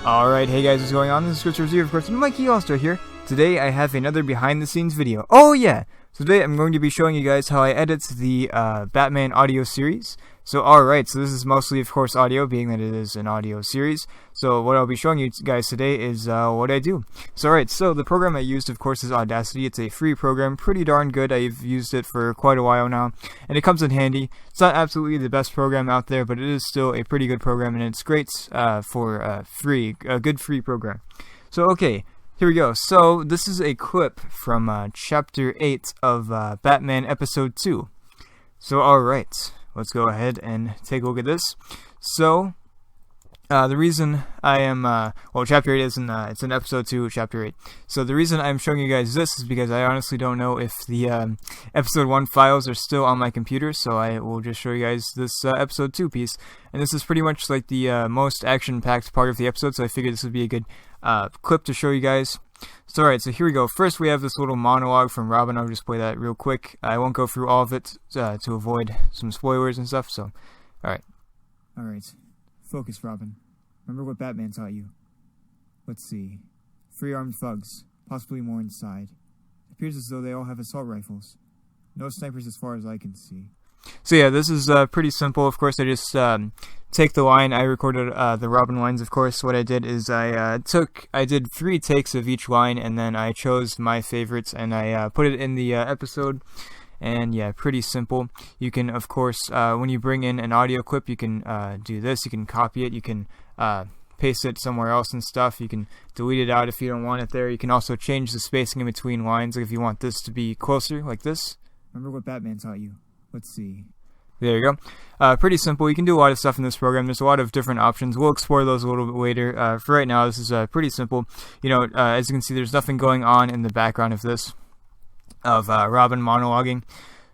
Alright, hey guys, what's going on? This is Chris Review, of course, and Mikey Allstar here. Today I have another behind the scenes video. Oh yeah! So today I'm going to be showing you guys how I edit the Batman audio series. So alright, so this is mostly of course audio, being that it is an audio series. So what I'll be showing you guys today is what I do. So alright, so the program I used of course is Audacity. It's a free program, pretty darn good. I've used it for quite a while now, and it comes in handy. It's not absolutely the best program out there, but it is still a pretty good program, and it's great for a good free program. So okay, here we go. So this is a clip from Chapter 8 of Batman Episode 2. So alright, let's go ahead and take a look at this. So, the reason I am, well, Chapter 8 isn't, it's in Episode 2, Chapter 8. So the reason I'm showing you guys this is because I honestly don't know if the Episode 1 files are still on my computer, so I will just show you guys this Episode 2 piece. And this is pretty much like the most action-packed part of the episode, so I figured this would be a good clip to show you guys. So alright, so here we go. First we have this little monologue from Robin. I'll just play that real quick. I won't go through all of it to avoid some spoilers and stuff, so alright. Alright, focus, Robin. Remember what Batman taught you. Let's see. 3 armed thugs, possibly more inside. It appears as though they all have assault rifles. No snipers as far as I can see. So yeah, this is pretty simple. Of course, I just take the line. I recorded the Robin lines, of course. What I did is I did 3 takes of each line, and then I chose my favorites, and I put it in the episode. And yeah, pretty simple. You can, of course, when you bring in an audio clip, you can do this. You can copy it. You can paste it somewhere else and stuff. You can delete it out if you don't want it there. You can also change the spacing in between lines, like if you want this to be closer, like this. Remember what Batman taught you. Let's see. There you go. Pretty simple. You can do a lot of stuff in this program. There's a lot of different options. We'll explore those a little bit later. For right now, this is pretty simple. You know, as you can see, there's nothing going on in the background of this, of Robin monologuing.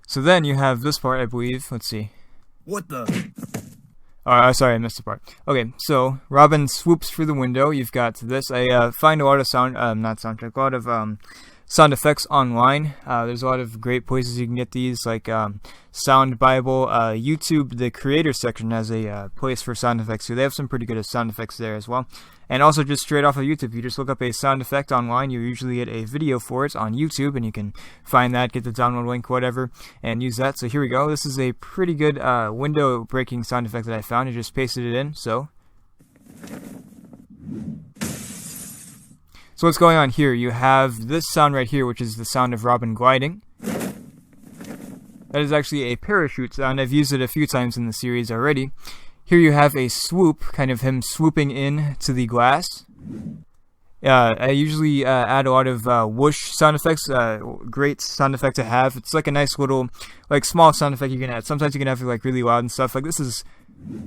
So then you have this part, I believe. Let's see. What the? Sorry, I missed the part. Okay, so Robin swoops through the window. You've got this. I find a lot of a lot of sound effects online. There's a lot of great places you can get these, like Sound Bible. YouTube, the creator section, has a place for sound effects too. They have some pretty good sound effects there as well. And also just straight off of YouTube, you just look up a sound effect online, you usually get a video for it on YouTube, and you can find that, get the download link, whatever, and use that. So here we go. This is a pretty good window breaking sound effect that I found. I just pasted it in, so what's going on here? You have this sound right here, which is the sound of Robin gliding. That is actually a parachute sound. I've used it a few times in the series already. Here you have a swoop, kind of him swooping in to the glass. I usually add a lot of whoosh sound effects. Great sound effect to have. It's like a nice little, like, small sound effect you can add. Sometimes you can have it like really loud and stuff. Like this is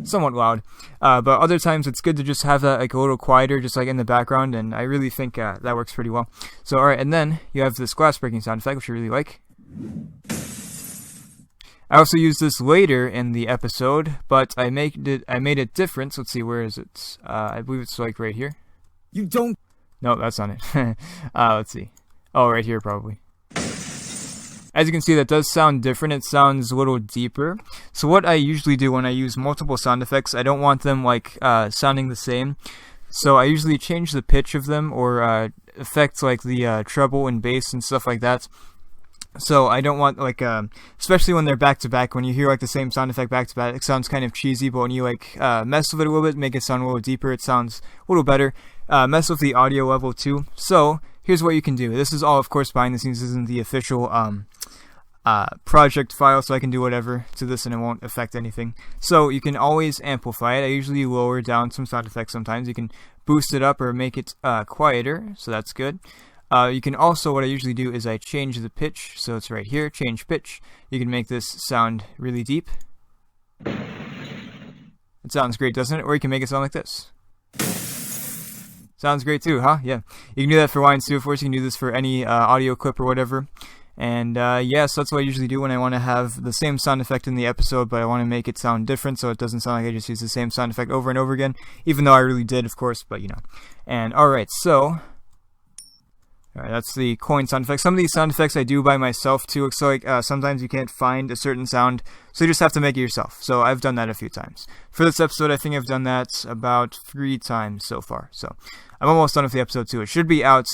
somewhat loud, but other times it's good to just have that like a little quieter, just like in the background, and I really think that works pretty well. So alright, and then you have this glass breaking sound effect, which I really like. I also use this later in the episode, but I made it different. So let's see, where is it? I believe it's like right here. You don't. No, that's not it. Let's see. Oh, right here probably. As you can see, that does sound different. It sounds a little deeper. So what I usually do when I use multiple sound effects, I don't want them like sounding the same. So I usually change the pitch of them, or affect like the treble and bass and stuff like that. So I don't want like, especially when they're back to back, when you hear like the same sound effect back to back, it sounds kind of cheesy. But when you like mess with it a little bit, make it sound a little deeper, it sounds a little better. Mess with the audio level too. So here's what you can do. This is all, of course, behind the scenes. This isn't the official project file, so I can do whatever to this and it won't affect anything. So you can always amplify it. I usually lower down some sound effects sometimes. You can boost it up or make it quieter, so that's good. You can also, what I usually do is I change the pitch, so it's right here, change pitch. You can make this sound really deep. It sounds great, doesn't it? Or you can make it sound like this. Sounds great too, huh? Yeah. You can do that for lines too, of course. You can do this for any audio clip or whatever. And yeah, so that's what I usually do when I want to have the same sound effect in the episode, but I want to make it sound different, so it doesn't sound like I just use the same sound effect over and over again, even though I really did, of course, but you know. And alright, so Alright, that's the coin sound effect. Some of these sound effects I do by myself too. So like sometimes you can't find a certain sound, so you just have to make it yourself. So I've done that a few times. For this episode, I think I've done that about 3 times so far. So I'm almost done with the episode too. It should be out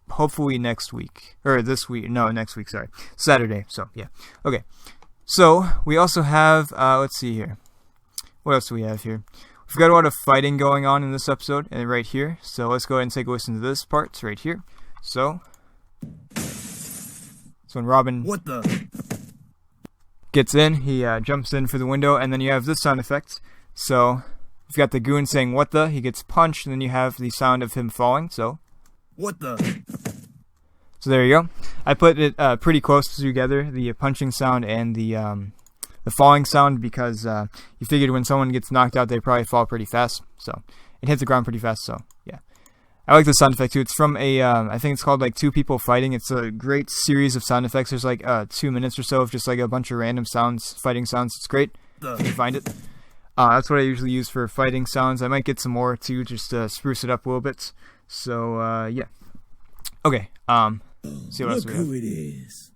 hopefully next week. Or this week. No, next week, sorry. Saturday. So yeah. Okay. So we also have, let's see here. What else do we have here? We've got a lot of fighting going on in this episode, and right here. So let's go ahead and take a listen to this part. It's right here. So when Robin gets in, he jumps in for the window, and then you have this sound effect. So you've got the goon saying "what the," he gets punched, and then you have the sound of him falling. So what the? So there you go. I put it pretty close together, the punching sound and the falling sound, because you figured when someone gets knocked out, they probably fall pretty fast. So it hits the ground pretty fast. So yeah. I like the sound effect too. It's from a, I think it's called like Two People Fighting. It's a great series of sound effects. There's like 2 minutes or so of just like a bunch of random sounds, fighting sounds. It's great if you find it. That's what I usually use for fighting sounds. I might get some more too, just to spruce it up a little bit. So yeah. Okay. See what else we have. Look who it is.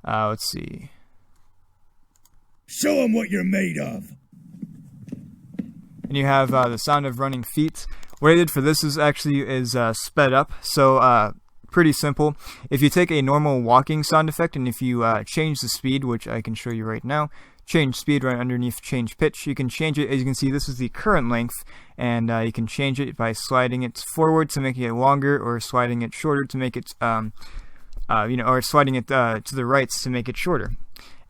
Let's see. Show them what you're made of. And you have the sound of running feet. What I did for this is actually sped up. So pretty simple. If you take a normal walking sound effect and if you change the speed, which I can show you right now, change speed right underneath change pitch, you can change it. As you can see, this is the current length, and you can change it by sliding it forward to make it longer, or sliding it shorter to make it, or sliding it to the right to make it shorter.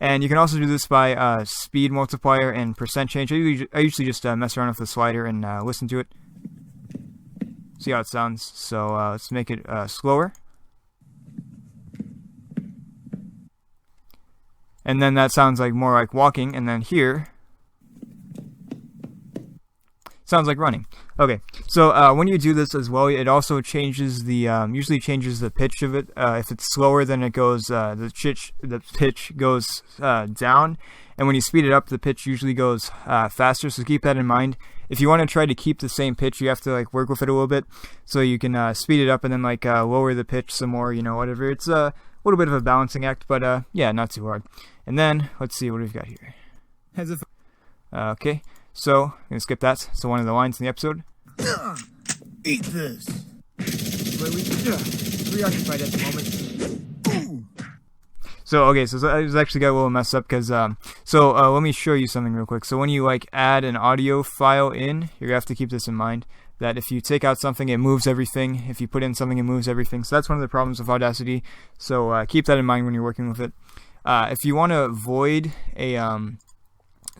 And you can also do this by speed multiplier and percent change. I usually just mess around with the slider and listen to it. See how it sounds. So let's make it slower. And then that sounds like more like walking. And then here sounds like running. Okay, so when you do this as well, it also changes the usually changes the pitch of it. If it's slower, then it goes the pitch goes down, and when you speed it up, the pitch usually goes faster. So keep that in mind. If you want to try to keep the same pitch, you have to like work with it a little bit, so you can speed it up and then like lower the pitch some more. You know, whatever. It's a little bit of a balancing act, but yeah, not too hard. And then let's see what we've got here. Okay. So, I'm going to skip that. So, one of the lines in the episode. Eat this. Preoccupied at the moment. So, okay, so I was actually got a little messed up because, let me show you something real quick. So, when you, like, add an audio file in, you're going to have to keep this in mind, that if you take out something, it moves everything. If you put in something, it moves everything. So, that's one of the problems with Audacity. So, keep that in mind when you're working with it. If you want to avoid a,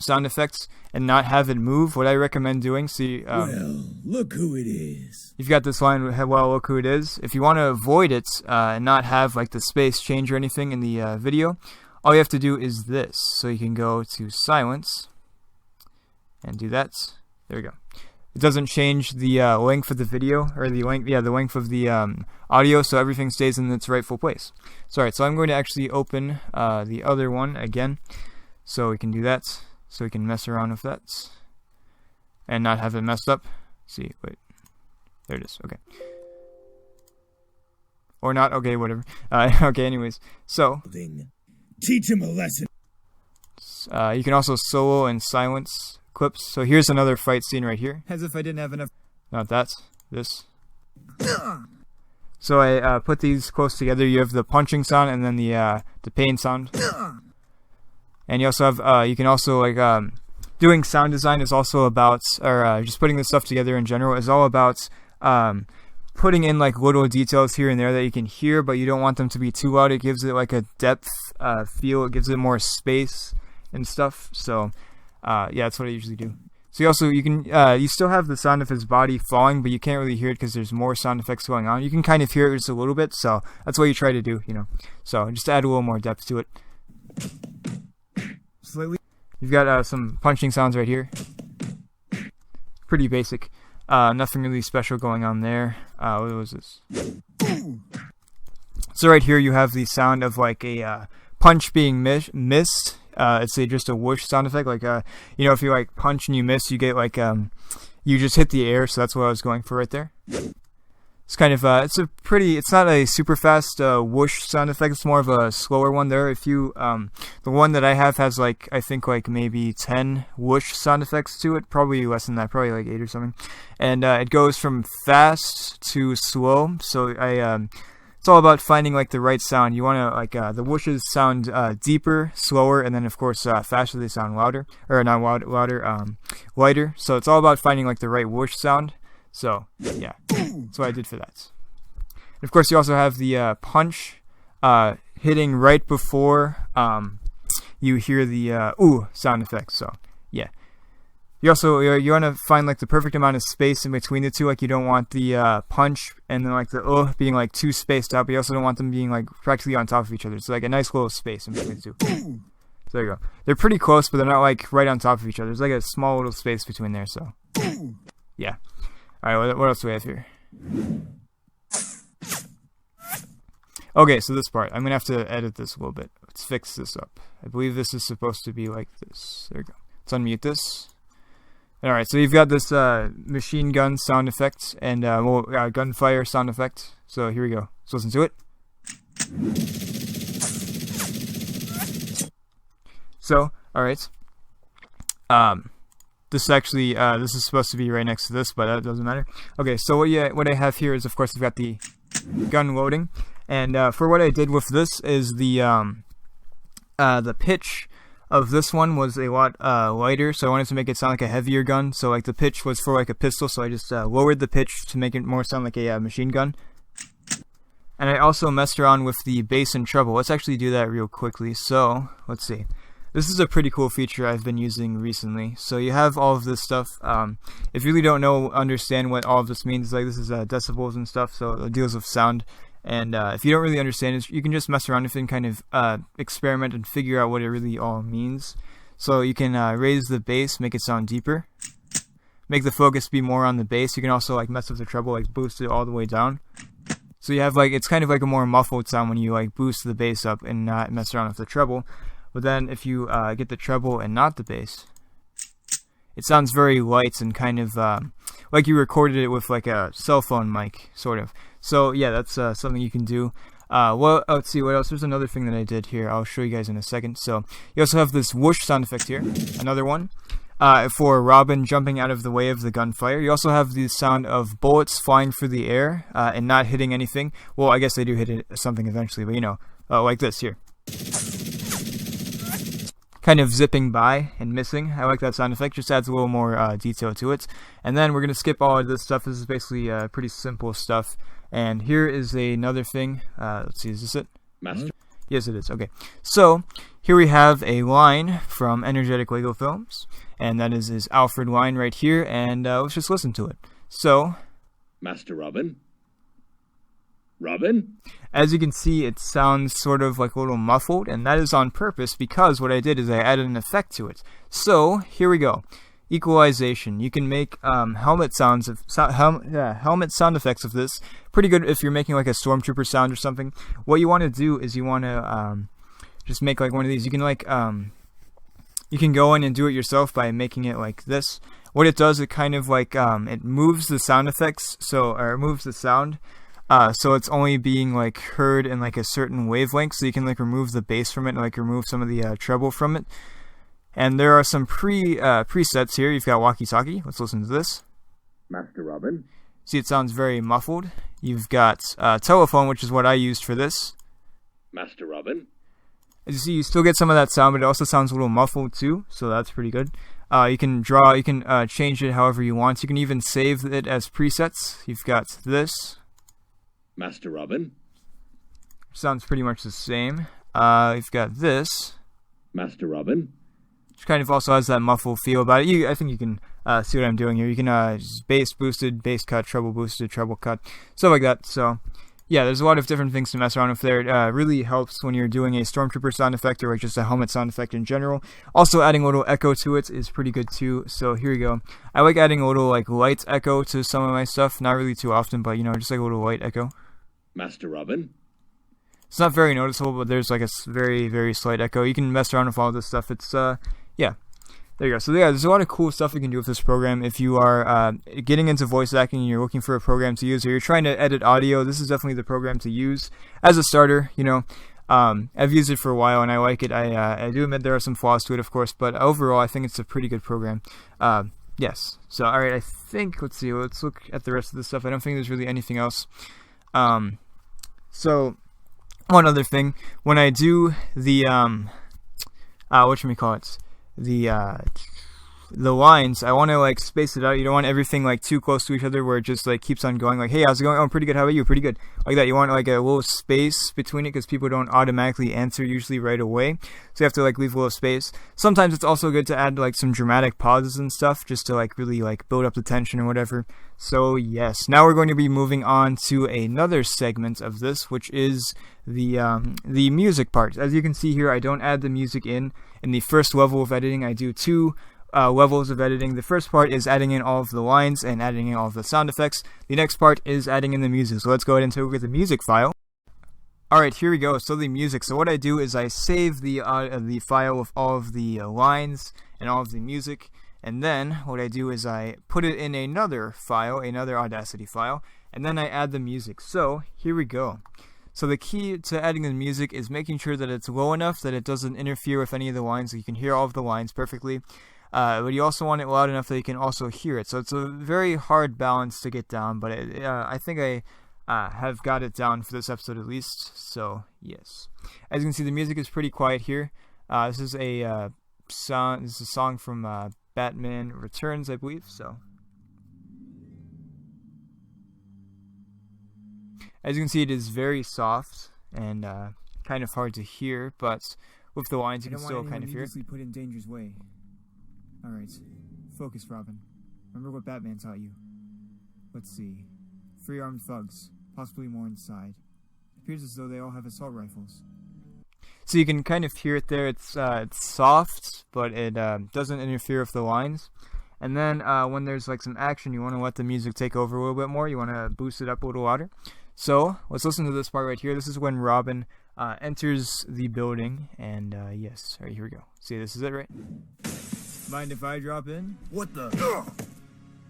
sound effects and not have it move, what I recommend doing, well, look who it is. You've got this line, well, look who it is. If you want to avoid it and not have like the space change or anything in the video, all you have to do is this. So you can go to silence and do that. There we go. It doesn't change the length of the video, or the length of the audio, so everything stays in its rightful place. So alright, so I'm going to actually open the other one again, so we can do that. So we can mess around with that and not have it messed up. See, wait, there it is. Okay, or not. Okay, whatever. Okay, anyways, so teach him a lesson. You can also solo and silence clips. So here's another fight scene right here. As if I didn't have enough. Not that. This. So I put these close together. You have the punching sound and then the pain sound. And you also have, you can also, like, doing sound design is also about, or just putting this stuff together in general is all about putting in, like, little details here and there that you can hear, but you don't want them to be too loud. It gives it, like, a depth feel. It gives it more space and stuff. So, yeah, that's what I usually do. So you can, you still have the sound of his body falling, but you can't really hear it because there's more sound effects going on. You can kind of hear it just a little bit, so that's what you try to do, you know. So, just add a little more depth to it. You've got some punching sounds right here. Pretty basic. Nothing really special going on there. What was this? So right here you have the sound of like a punch being missed. It's just a whoosh sound effect. Like you know, if you like punch and you miss, you get like you just hit the air. So that's what I was going for right there. It's kind of it's not a super fast whoosh sound effect. It's more of a slower one. There are a few. The one that I have has like I think like maybe 10 whoosh sound effects to it. Probably less than that. Probably like 8 or something. And it goes from fast to slow. So it's all about finding like the right sound. You want to like the whooshes sound deeper, slower, and then of course faster they sound louder, or not louder, lighter. So it's all about finding like the right whoosh sound. So yeah, that's what I did for that. And of course, you also have the punch hitting right before you hear the ooh sound effect. So yeah, you also you want to find like the perfect amount of space in between the two. Like you don't want the punch and then like the being like too spaced out, but you also don't want them being like practically on top of each other. It's like a nice little space in between the two. So there you go. They're pretty close, but they're not like right on top of each other. There's like a small little space between there. So yeah. Alright, what else do we have here? Okay, so this part. I'm going to have to edit this a little bit. Let's fix this up. I believe this is supposed to be like this. There we go. Let's unmute this. Alright, so you've got this machine gun sound effect and gunfire sound effect. So here we go. Let's listen to it. So, alright. This actually, this is supposed to be right next to this, but that doesn't matter. Okay, so what I have here is, of course, I've got the gun loading, and for what I did with this is the pitch of this one was a lot lighter, so I wanted to make it sound like a heavier gun. So like the pitch was for like a pistol, so I just lowered the pitch to make it more sound like a machine gun. And I also messed around with the bass and treble. Let's actually do that real quickly. So let's see. This is a pretty cool feature I've been using recently. So you have all of this stuff. If you really don't understand what all of this means, like this is decibels and stuff, so it deals with sound. And if you don't really understand it, you can just mess around with it and kind of experiment and figure out what it really all means. So you can raise the bass, make it sound deeper, make the focus be more on the bass. You can also like mess with the treble, like boost it all the way down. So you have like, it's kind of like a more muffled sound when you like boost the bass up and not mess around with the treble. But then if you get the treble and not the bass, it sounds very light and kind of like you recorded it with like a cell phone mic, sort of. So yeah, that's something you can do. Well, let's see what else. There's another thing that I did here. I'll show you guys in a second. So you also have this whoosh sound effect here, another one, for Robin jumping out of the way of the gunfire. You also have the sound of bullets flying through the air and not hitting anything. Well, I guess they do hit something eventually, but you know, like this here. Kind of zipping by and missing. I like that sound effect. Just adds a little more detail to it. And then we're going to skip all of this stuff. This is basically pretty simple stuff. And here is another thing. Let's see, is this it? Master. Yes, it is. Okay. So here we have a line from Energetic Lego Films. And that is his Alfred line right here. And let's just listen to it. So, Master Robin. Robin? As you can see, it sounds sort of like a little muffled, and that is on purpose because what I did is I added an effect to it. So, here we go. Equalization. You can make helmet sound effects of this. Pretty good if you're making like a stormtrooper sound or something. What you want to do is you want to just make like one of these. You can like you can go in and do it yourself by making it like this. What it does, it kind of like it moves the sound effects, or it moves the sound. So it's only being like heard in like a certain wavelength, so you can like remove the bass from it and like remove some of the treble from it. And there are some presets here. You've got walkie-talkie. Let's listen to this. Master Robin. See, it sounds very muffled. You've got telephone, which is what I used for this. Master Robin. As you see, you still get some of that sound, but it also sounds a little muffled too, so that's pretty good. You can change it however you want. You can even save it as presets. You've got this. Master Robin. Sounds pretty much the same. You've got this. Master Robin. Which kind of also has that muffled feel about it. I think you can see what I'm doing here. You can bass boosted, bass cut, treble boosted, treble cut, stuff like that. So yeah, there's a lot of different things to mess around with there. It really helps when you're doing a stormtrooper sound effect or just a helmet sound effect in general. Also, adding a little echo to it is pretty good too. So here we go. I like adding a little like light echo to some of my stuff. Not really too often, but you know, just like a little light echo. Master Robin. It's not very noticeable, but there's like a very, very slight echo. You can mess around with all this stuff. It's yeah. There you go. So yeah, there's a lot of cool stuff you can do with this program. If you are getting into voice acting and you're looking for a program to use, or you're trying to edit audio, this is definitely the program to use as a starter. You know, I've used it for a while and I like it. I do admit there are some flaws to it, of course, but overall I think it's a pretty good program. Yes. So alright, I think, let's see, let's look at the rest of this stuff. I don't think there's really anything else. So one other thing, when I do the whatchamacallit, the lines, I want to like space it out. You don't want everything like too close to each other where it just like keeps on going like, hey, how's it going? Oh, pretty good. How about you? Pretty good. Like that. You want like a little space between it because people don't automatically answer usually right away. So you have to like leave a little space. Sometimes it's also good to add like some dramatic pauses and stuff just to like really like build up the tension and whatever. So yes, now we're going to be moving on to another segment of this, which is the music part. As you can see here, I don't add the music in the first level of editing. I do two levels of editing. The first part is adding in all of the lines and adding in all of the sound effects. The next part is adding in the music. So let's go ahead and take a look at the music file. Alright, here we go. So the music. So what I do is I save the file with all of the lines and all of the music. And then what I do is I put it in another file, another Audacity file, and then I add the music. So here we go. So the key to adding the music is making sure that it's low enough that it doesn't interfere with any of the lines, so you can hear all of the lines perfectly. But you also want it loud enough that you can also hear it. So it's a very hard balance to get down, but I think I have got it down for this episode at least. So yes, as you can see, the music is pretty quiet here. This is a song. This is a song from Batman Returns, I believe. So as you can see, it is very soft and kind of hard to hear, but with the lines you can still kind of hear it. Put in danger's way. Alright, focus, Robin. Remember what Batman taught you. Let's see. 3 armed thugs, possibly more inside. Appears as though they all have assault rifles. So you can kind of hear it there. It's soft, but it doesn't interfere with the lines. And then when there's like some action, you want to let the music take over a little bit more. You want to boost it up a little louder. So let's listen to this part right here. This is when Robin enters the building, and yes, all right, here we go. See, this is it, right? Mind if I drop in? What the?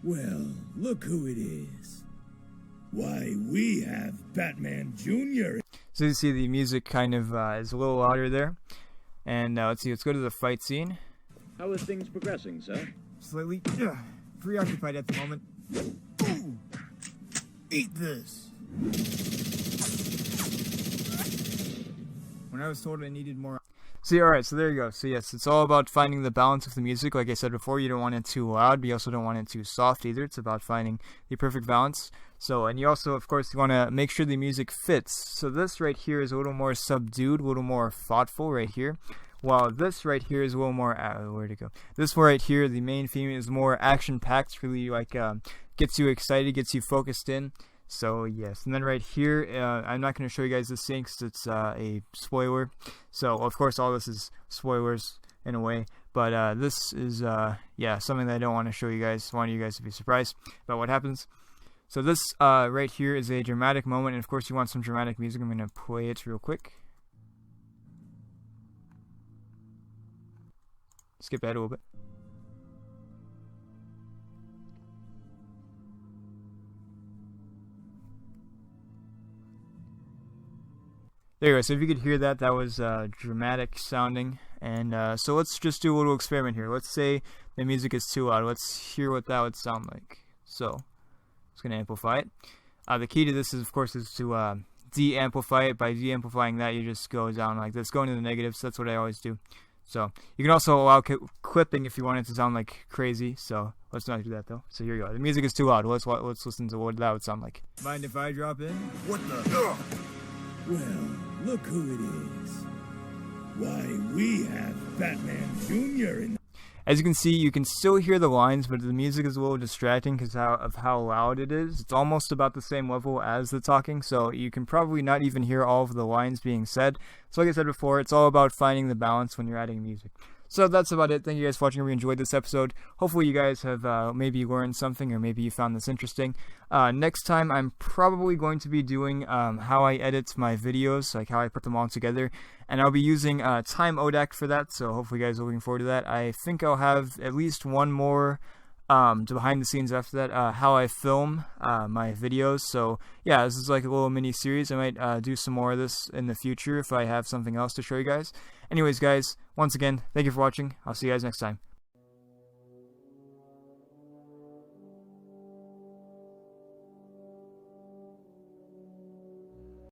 Well, look who it is. Why, we have Batman Jr. So you see the music kind of is a little louder there. And let's see, let's go to the fight scene. How are things progressing, sir? Slightly preoccupied at the moment. Ooh, eat this. When I was told I needed more... See, alright, so there you go. So yes, it's all about finding the balance of the music. Like I said before, you don't want it too loud, but you also don't want it too soft either. It's about finding the perfect balance. So, and you also, of course, you want to make sure the music fits. So this right here is a little more subdued, a little more thoughtful right here. While this right here is a little more, where'd it go? This one right here, the main theme, is more action-packed, really like gets you excited, gets you focused in. So yes, and then right here, I'm not going to show you guys this scene because it's a spoiler. So of course all this is spoilers in a way, but this is yeah, something that I don't want to show you guys. I want you guys to be surprised about what happens. So this right here is a dramatic moment, and of course you want some dramatic music. I'm going to play it real quick. Skip ahead a little bit. There you go. So if you could hear that, that was dramatic sounding. And so let's just do a little experiment here. Let's say the music is too loud. Let's hear what that would sound like. So it's going to amplify it. The key to this is, of course, is to de-amplify it. By de-amplifying that, you just go down like this, go into the negatives. That's what I always do. So you can also allow clipping if you want it to sound like crazy. So let's not do that though. So here you go. The music is too loud. Let's listen to what that would sound like. Mind if I drop in? What the? Well, look who it is. Why, we have Batman Jr. in... As you can see, you can still hear the lines, but the music is a little distracting because of how loud it is. It's almost about the same level as the talking, so you can probably not even hear all of the lines being said, So like I said before, it's all about finding the balance when you're adding music. So that's about it. Thank you guys for watching. I really enjoyed this episode. Hopefully you guys have maybe learned something, or maybe you found this interesting. Next time I'm probably going to be doing how I edit my videos, like how I put them all together. And I'll be using Time ODAC for that, so hopefully you guys are looking forward to that. I think I'll have at least one more to behind the scenes after that, how I film my videos. So yeah, this is like a little mini series. I might do some more of this in the future if I have something else to show you guys. Anyways guys, once again, thank you for watching. I'll see you guys next time.